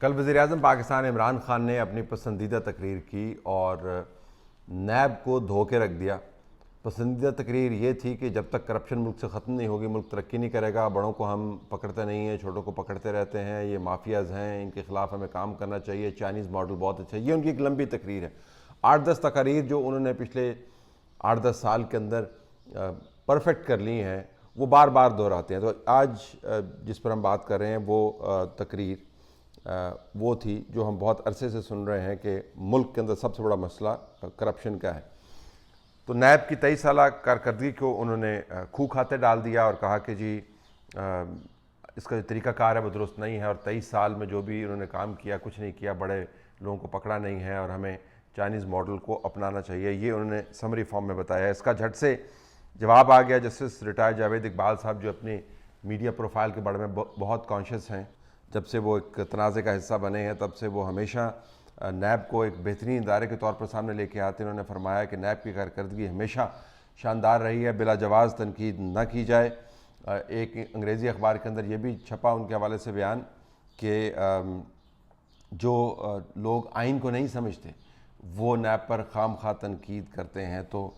کل وزیراعظم پاکستان عمران خان نے اپنی پسندیدہ تقریر کی اور نیب کو دھو کے رکھ دیا۔ پسندیدہ تقریر یہ تھی کہ جب تک کرپشن ملک سے ختم نہیں ہوگی ملک ترقی نہیں کرے گا، بڑوں کو ہم پکڑتے نہیں ہیں، چھوٹوں کو پکڑتے رہتے ہیں، یہ مافیاز ہیں، ان کے خلاف ہمیں کام کرنا چاہیے، چائنیز ماڈل بہت اچھا ہے۔ یہ ان کی ایک لمبی تقریر ہے، 8-10 تقاریر جو انہوں نے پچھلے 8-10 سال کے اندر پرفیکٹ کر لی ہیں، وہ بار بار دہراتے ہیں۔ تو آج جس پر ہم بات کر رہے ہیں وہ تقریر وہ تھی جو ہم بہت عرصے سے سن رہے ہیں کہ ملک کے اندر سب سے بڑا مسئلہ کرپشن کا ہے۔ تو نیب کی 23 سالہ کارکردگی کو انہوں نے کھو کھاتے ڈال دیا اور کہا کہ جی اس کا جو طریقہ کار ہے وہ درست نہیں ہے، اور 23 سال میں جو بھی انہوں نے کام کیا کچھ نہیں کیا، بڑے لوگوں کو پکڑا نہیں ہے، اور ہمیں چائنیز ماڈل کو اپنانا چاہیے۔ یہ انہوں نے سمری فارم میں بتایا۔ اس کا جھٹ سے جواب آ گیا جسٹس ریٹائر جاوید اقبال صاحب، جو اپنی میڈیا پروفائل کے بارے میں بہت کانشیس ہیں۔ جب سے وہ ایک تنازع کا حصہ بنے ہیں تب سے وہ ہمیشہ نیب کو ایک بہترین ادارے کے طور پر سامنے لے کے آتے ہیں۔ انہوں نے فرمایا کہ نیب کی کارکردگی ہمیشہ شاندار رہی ہے، بلا جواز تنقید نہ کی جائے۔ ایک انگریزی اخبار کے اندر یہ بھی چھپا ان کے حوالے سے بیان کہ جو لوگ آئین کو نہیں سمجھتے وہ نیب پر خام خواہ تنقید کرتے ہیں۔ تو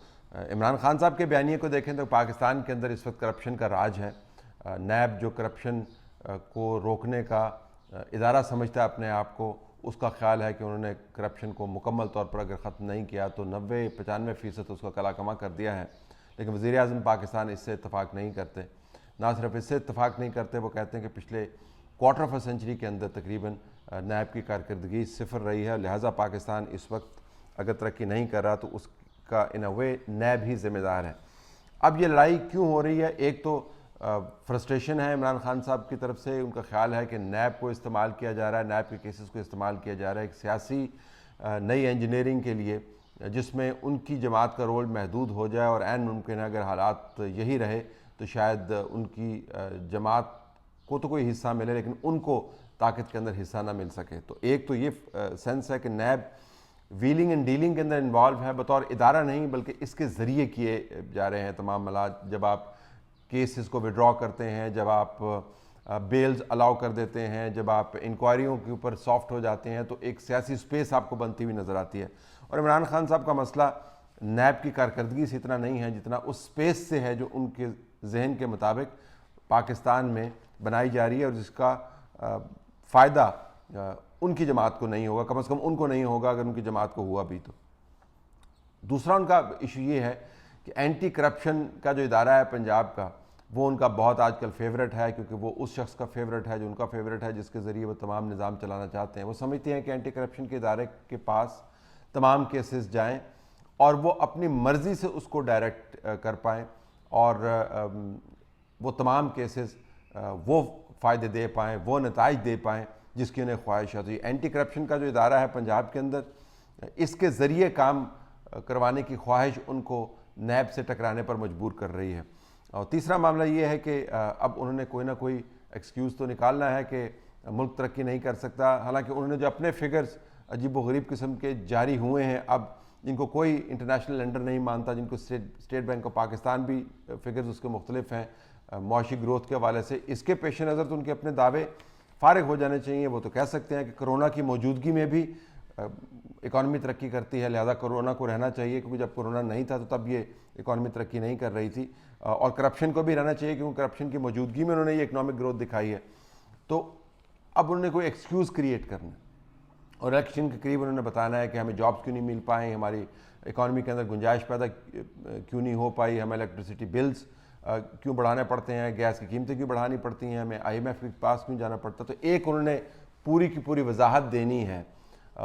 عمران خان صاحب کے بیانیے کو دیکھیں تو پاکستان کے اندر اس وقت کرپشن کا راج ہے۔ نیب جو کرپشن کو روکنے کا ادارہ سمجھتا ہے اپنے آپ کو، اس کا خیال ہے کہ انہوں نے کرپشن کو مکمل طور پر اگر ختم نہیں کیا تو 90-95% اس کا کلا کما کر دیا ہے۔ لیکن وزیر اعظم پاکستان اس سے اتفاق نہیں کرتے۔ نہ صرف اس سے اتفاق نہیں کرتے، وہ کہتے ہیں کہ پچھلے کوارٹر آف اے سینچری کے اندر تقریباً نیب کی کارکردگی صفر رہی ہے، لہٰذا پاکستان اس وقت اگر ترقی نہیں کر رہا تو اس کا ان اے وے نیب ہی ذمہ دار ہے۔ اب یہ لڑائی کیوں ہو رہی ہے؟ ایک تو فرسٹریشن ہے عمران خان صاحب کی طرف سے، ان کا خیال ہے کہ نیب کو استعمال کیا جا رہا ہے، نیب کے کیسز کو استعمال کیا جا رہا ہے ایک سیاسی نئی انجینئرنگ کے لیے، جس میں ان کی جماعت کا رول محدود ہو جائے، اور عین ممکن ہے اگر حالات یہی رہے تو شاید ان کی جماعت کو تو کوئی حصہ ملے لیکن ان کو طاقت کے اندر حصہ نہ مل سکے۔ تو ایک تو یہ سینس ہے کہ نیب ویلنگ اینڈ ڈیلنگ کے اندر انوالو ہے، بطور ادارہ نہیں بلکہ اس کے ذریعے کیے جا رہے ہیں تمام معاملات۔ جب آپ کیسز کو وڈرا کرتے ہیں، جب آپ بیلز الاؤ کر دیتے ہیں، جب آپ انکوائریوں کے اوپر سافٹ ہو جاتے ہیں تو ایک سیاسی سپیس آپ کو بنتی ہوئی نظر آتی ہے۔ اور عمران خان صاحب کا مسئلہ نیب کی کارکردگی سے اتنا نہیں ہے جتنا اس سپیس سے ہے جو ان کے ذہن کے مطابق پاکستان میں بنائی جا رہی ہے، اور جس کا فائدہ ان کی جماعت کو نہیں ہوگا، کم از کم ان کو نہیں ہوگا، اگر ان کی جماعت کو ہوا بھی تو۔ دوسرا ان کا ایشو یہ ہے کہ اینٹی کرپشن کا جو ادارہ ہے پنجاب کا، وہ ان کا بہت آج کل فیورٹ ہے، کیونکہ وہ اس شخص کا فیورٹ ہے جو ان کا فیورٹ ہے، جس کے ذریعے وہ تمام نظام چلانا چاہتے ہیں۔ وہ سمجھتے ہیں کہ اینٹی کرپشن کے ادارے کے پاس تمام کیسز جائیں اور وہ اپنی مرضی سے اس کو ڈائریکٹ کر پائیں، اور وہ تمام کیسز وہ فائدے دے پائیں، وہ نتائج دے پائیں جس کی انہیں خواہش ہے۔ تو یہ اینٹی کرپشن کا جو ادارہ ہے پنجاب کے اندر، اس کے ذریعے کام کروانے کی خواہش ان کو نیب سے ٹکرانے پر مجبور کر رہی ہے۔ اور تیسرا معاملہ یہ ہے کہ اب انہوں نے کوئی نہ کوئی ایکسکیوز تو نکالنا ہے کہ ملک ترقی نہیں کر سکتا، حالانکہ انہوں نے جو اپنے فگرز عجیب و غریب قسم کے جاری ہوئے ہیں اب، جن کو کوئی انٹرنیشنل لینڈر نہیں مانتا، جن کو اسٹیٹ بینک آف پاکستان بھی فگرز اس کے مختلف ہیں معاشی گروتھ کے حوالے سے، اس کے پیش نظر تو ان کے اپنے دعوے فارغ ہو جانے چاہیے۔ وہ تو کہہ سکتے ہیں کہ کرونا کی موجودگی میں بھی اکانومی ترقی کرتی ہے، لہذا کرونا کو رہنا چاہیے، کیونکہ جب کرونا نہیں تھا تو تب یہ اکانومی ترقی نہیں کر رہی تھی، اور کرپشن کو بھی رہنا چاہیے کیونکہ کرپشن کی موجودگی میں انہوں نے یہ اکنامک گروتھ دکھائی ہے۔ تو اب انہوں نے کوئی ایکسکیوز کریٹ کرنا، اور الیکشن کے قریب انہوں نے بتانا ہے کہ ہمیں جابس کیوں نہیں مل پائیں، ہماری اکانومی کے اندر گنجائش پیدا کیوں نہیں ہو پائی، ہمیں الیکٹریسٹی بلز کیوں بڑھانے پڑتے ہیں، گیس کی قیمتیں کیوں بڑھانی پڑتی ہیں، ہمیں IMF کے پاس کیوں جانا پڑتا ہے۔ تو ایک انہوں نے پوری کی پوری وضاحت دینی ہے،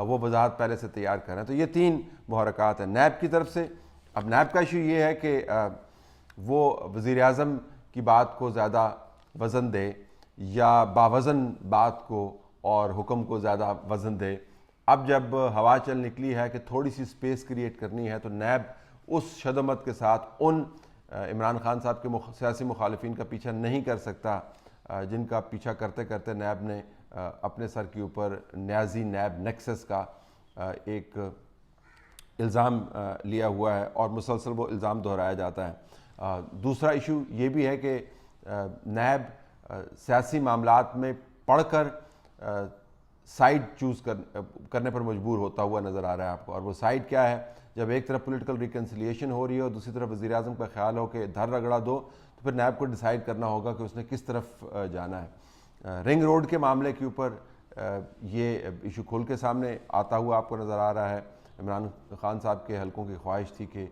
وہ وضاحت پہلے سے تیار کر رہے ہیں۔ تو یہ 3 محرکات ہیں نیب کی طرف سے۔ اب نیب کا ایشو یہ ہے کہ وہ وزیر اعظم کی بات کو زیادہ وزن دے یا باوزن بات کو اور حکم کو زیادہ وزن دے۔ اب جب ہوا چل نکلی ہے کہ تھوڑی سی سپیس کریٹ کرنی ہے تو نیب اس شدمت کے ساتھ ان عمران خان صاحب کے سیاسی مخالفین کا پیچھا نہیں کر سکتا جن کا پیچھا کرتے کرتے نیب نے اپنے سر کے اوپر نیازی نیب نیکسس کا ایک الزام لیا ہوا ہے، اور مسلسل وہ الزام دہرایا جاتا ہے۔ دوسرا ایشو یہ بھی ہے کہ نیب سیاسی معاملات میں پڑھ کر سائڈ چوز کرنے پر مجبور ہوتا ہوا نظر آ رہا ہے آپ کو. اور وہ سائڈ کیا ہے؟ جب ایک طرف پولیٹیکل ریکنسیلیشن ہو رہی ہے اور دوسری طرف وزیر اعظم کا خیال ہو کہ دھر رگڑا دو، تو پھر نیب کو ڈیسائیڈ کرنا ہوگا کہ اس نے کس طرف جانا ہے. رنگ روڈ کے معاملے کے اوپر یہ ایشو کھل کے سامنے آتا ہوا آپ کو نظر آ رہا ہے. عمران خان صاحب کے حلقوں کی خواہش تھی کہ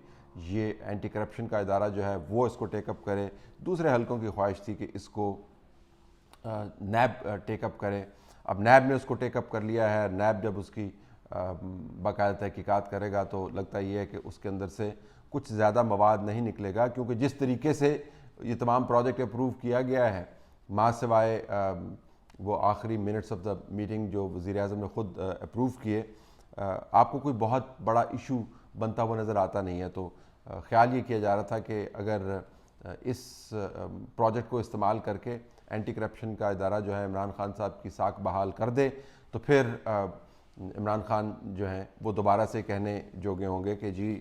یہ اینٹی کرپشن کا ادارہ جو ہے وہ اس کو ٹیک اپ کرے، دوسرے حلقوں کی خواہش تھی کہ اس کو نیب ٹیک اپ کرے. اب نیب نے اس کو ٹیک اپ کر لیا ہے. نیب جب اس کی باقاعدہ تحقیقات کرے گا تو لگتا یہ ہے کہ اس کے اندر سے کچھ زیادہ مواد نہیں نکلے گا، کیونکہ جس طریقے سے یہ تمام پروجیکٹ اپروو کیا گیا ہے، ماں سوائے وہ آخری منٹس آف دا میٹنگ جو وزیر اعظم نے خود اپروو کیے، آپ کو کوئی بہت بڑا ایشو بنتا ہوا نظر آتا نہیں ہے. تو خیال یہ کیا جا رہا تھا کہ اگر اس پروجیکٹ کو استعمال کر کے اینٹی کرپشن کا ادارہ جو ہے عمران خان صاحب کی ساکھ بحال کر دے تو پھر عمران خان جو ہیں وہ دوبارہ سے کہنے جوگے ہوں گے کہ جی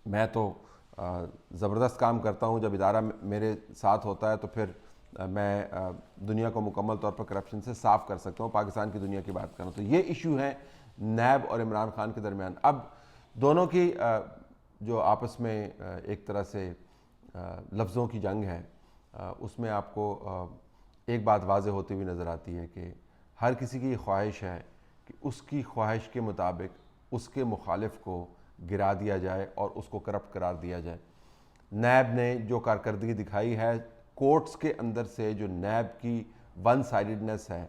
میں تو زبردست کام کرتا ہوں، جب ادارہ میرے ساتھ ہوتا ہے تو پھر میں دنیا کو مکمل طور پر کرپشن سے صاف کر سکتا ہوں. پاکستان کی دنیا کی بات کروں تو یہ ایشو ہے نیب اور عمران خان کے درمیان. اب دونوں کی جو آپس میں ایک طرح سے لفظوں کی جنگ ہے، اس میں آپ کو ایک بات واضح ہوتی ہوئی نظر آتی ہے کہ ہر کسی کی یہ خواہش ہے کہ اس کی خواہش کے مطابق اس کے مخالف کو گرا دیا جائے اور اس کو کرپٹ قرار دیا جائے. نیب نے جو کارکردگی دکھائی ہے، کورٹس کے اندر سے جو نیب کی ون سائیڈڈنس ہے،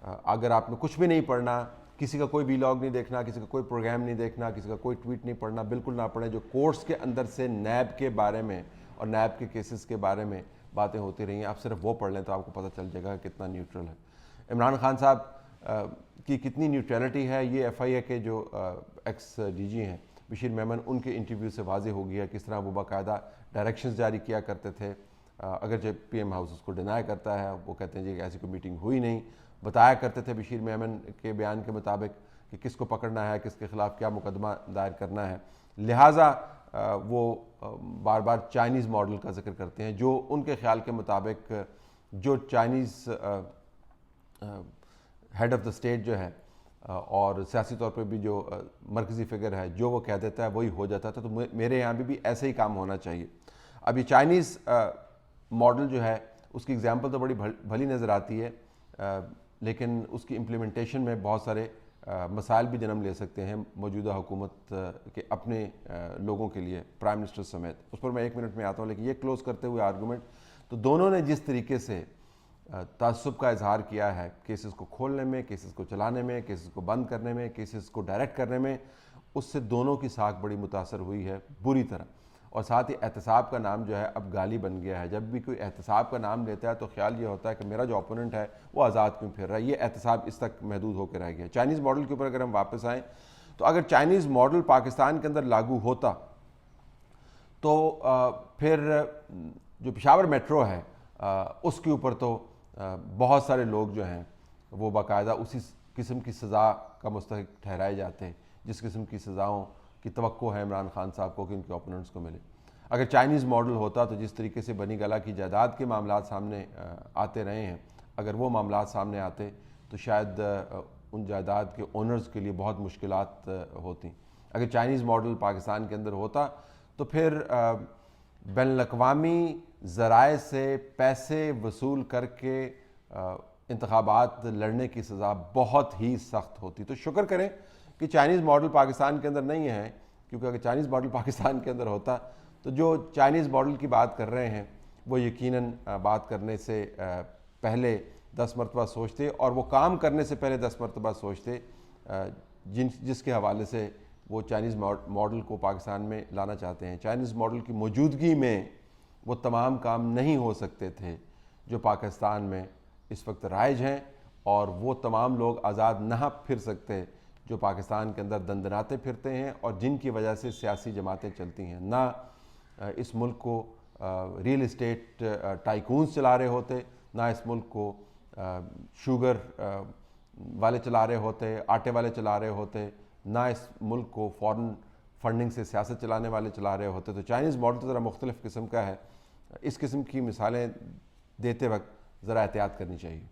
اگر آپ نے کچھ بھی نہیں پڑھنا، کسی کا کوئی وی لاگ نہیں دیکھنا، کسی کا کوئی پروگرام نہیں دیکھنا، کسی کا کوئی ٹویٹ نہیں پڑھنا، بالکل نہ پڑھیں. جو کورٹس کے اندر سے نیب کے بارے میں اور نیب کے کیسز کے بارے میں باتیں ہوتی رہی ہیں، آپ صرف وہ پڑھ لیں تو آپ کو پتہ چل جائے گا کہ کتنا نیوٹرل ہے. عمران خان صاحب کی کتنی نیوٹرلٹی ہے، یہ ایف آئی اے کے جو ایکس ڈی جی ہیں بشیر میمن، ان کے انٹرویو سے واضح ہو گیا کس طرح وہ باقاعدہ ڈائریکشنز جاری کیا کرتے تھے. اگرچہ پی ایم ہاؤس اس کو ڈینائی کرتا ہے، وہ کہتے ہیں جی کہ ایسی کوئی میٹنگ ہوئی نہیں. بتایا کرتے تھے بشیر میمن کے بیان کے مطابق کہ کس کو پکڑنا ہے، کس کے خلاف کیا مقدمہ دائر کرنا ہے. لہٰذا وہ بار بار چائنیز ماڈل کا ذکر کرتے ہیں، جو ان کے خیال کے مطابق جو Chinese head of the state جو ہے اور سیاسی طور پہ بھی جو مرکزی فگر ہے، جو وہ کہہ دیتا ہے وہی ہو جاتا تھا. تو میرے یہاں بھی ایسے ہی کام ہونا چاہیے. اب یہ چائنیز ماڈل جو ہے اس کی اگزامپل تو بڑی بھلی نظر آتی ہے، لیکن اس کی امپلیمنٹیشن میں بہت سارے مسائل بھی جنم لے سکتے ہیں موجودہ حکومت کے اپنے لوگوں کے لیے، پرائم منسٹر سمیت. اس پر میں 1 منٹ میں آتا ہوں، لیکن یہ کلوز کرتے ہوئے آرگومنٹ تو دونوں نے جس طریقے سے تعصب کا اظہار کیا ہے کیسز کو کھولنے میں، کیسز کو چلانے میں، کیسز کو بند کرنے میں، کیسز کو ڈائریکٹ کرنے میں، اس سے دونوں کی ساکھ بڑی متاثر ہوئی ہے بری طرح. اور ساتھ ہی احتساب کا نام جو ہے اب گالی بن گیا ہے. جب بھی کوئی احتساب کا نام لیتا ہے تو خیال یہ ہوتا ہے کہ میرا جو اپوننٹ ہے وہ آزاد کیوں پھر رہا ہے. یہ احتساب اس تک محدود ہو کے رہ گیا. چائنیز ماڈل کے اوپر اگر ہم واپس آئیں تو اگر چائنیز ماڈل پاکستان کے اندر لاگو ہوتا تو پھر جو پشاور میٹرو ہے اس کے اوپر تو بہت سارے لوگ جو ہیں وہ باقاعدہ اسی قسم کی سزا کا مستحق ٹھہرائے جاتے ہیں جس قسم کی سزاؤں کی توقع ہے عمران خان صاحب کو کہ ان کے اوپوننٹس کو ملے. اگر چائنیز ماڈل ہوتا تو جس طریقے سے بنی گلا کی جائیداد کے معاملات سامنے آتے رہے ہیں، اگر وہ معاملات سامنے آتے تو شاید ان جائیداد کے اونرز کے لیے بہت مشکلات ہوتی. اگر چائنیز ماڈل پاکستان کے اندر ہوتا تو پھر بین الاقوامی ذرائع سے پیسے وصول کر کے انتخابات لڑنے کی سزا بہت ہی سخت ہوتی. تو شکر کریں کہ چائنیز ماڈل پاکستان کے اندر نہیں ہے، کیونکہ اگر چائنیز ماڈل پاکستان کے اندر ہوتا تو جو چائنیز ماڈل کی بات کر رہے ہیں وہ یقیناً بات کرنے سے پہلے 10 مرتبہ سوچتے اور وہ کام کرنے سے پہلے 10 مرتبہ سوچتے جس کے حوالے سے وہ چائنیز ماڈل کو پاکستان میں لانا چاہتے ہیں. چائنیز ماڈل کی موجودگی میں وہ تمام کام نہیں ہو سکتے تھے جو پاکستان میں اس وقت رائج ہیں، اور وہ تمام لوگ آزاد نہ پھر سکتے جو پاکستان کے اندر دندناتے پھرتے ہیں اور جن کی وجہ سے سیاسی جماعتیں چلتی ہیں. نہ اس ملک کو ریل اسٹیٹ ٹائکونز چلا رہے ہوتے، نہ اس ملک کو شوگر والے چلا رہے ہوتے، آٹے والے چلا رہے ہوتے، نہ اس ملک کو فورن فنڈنگ سے سیاست چلانے والے چلا رہے ہوتے. تو چائنیز ماڈل تو ذرا مختلف قسم کا ہے. اس قسم کی مثالیں دیتے وقت ذرا احتیاط کرنی چاہیے.